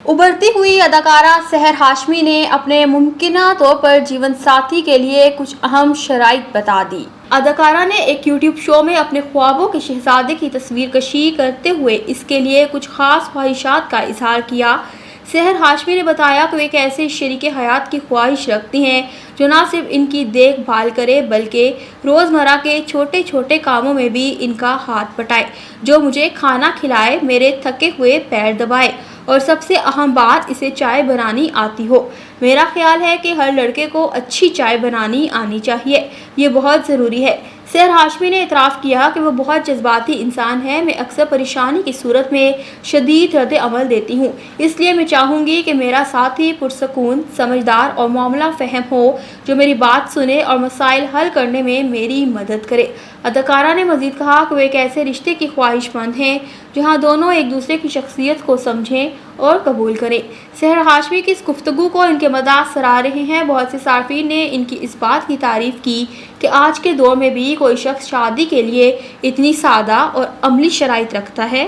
उभरती हुई अदाकारा सहर हाशमी ने अपने मुमकिना तौर पर जीवन साथी के लिए कुछ अहम शराइत बता दी। अदाकारा ने एक यूट्यूब शो में अपने ख्वाबों के शहजादे की तस्वीर कशी करते हुए इसके लिए कुछ खास ख्वाहिशात का इजहार किया। सहर हाशमी ने बताया कि वे एक ऐसे शरीके हयात की ख्वाहिश रखती हैं जो न सिर्फ इनकी देखभाल करे बल्कि रोज़मर्रा के छोटे छोटे कामों में भी इनका हाथ बटाए, जो मुझे खाना खिलाए, मेरे थके हुए पैर दबाए और सबसे अहम बात, इसे चाय बनानी आती हो। मेरा ख्याल है कि हर लड़के को अच्छी चाय बनानी आनी चाहिए, ये बहुत ज़रूरी है। सहर हाशमी ने इतराफ़ किया कि वो बहुत जज्बाती इंसान है। मैं अक्सर परेशानी की सूरत में शदीद रद्द अमल देती हूँ, इसलिए मैं चाहूँगी कि मेरा साथी पुरसकून, समझदार और मामला फ़हम हो, जो मेरी बात सुने और मसाइल हल करने में मेरी मदद करे। अदाकारा ने मज़ीद कहा कि वो एक ऐसे रिश्ते की ख्वाहिशमंद हैं जहाँ दोनों एक दूसरे की शख्सियत को समझें और कबूल करें। सहर हाशमी की इस गुफ्तगू को इनके मदाह सराह रहे हैं। बहुत से सार्फिन ने इनकी इस बात की तारीफ़ की कि आज के दौर में भी कोई शख्स शादी के लिए इतनी सादा और अमली शराइत रखता है।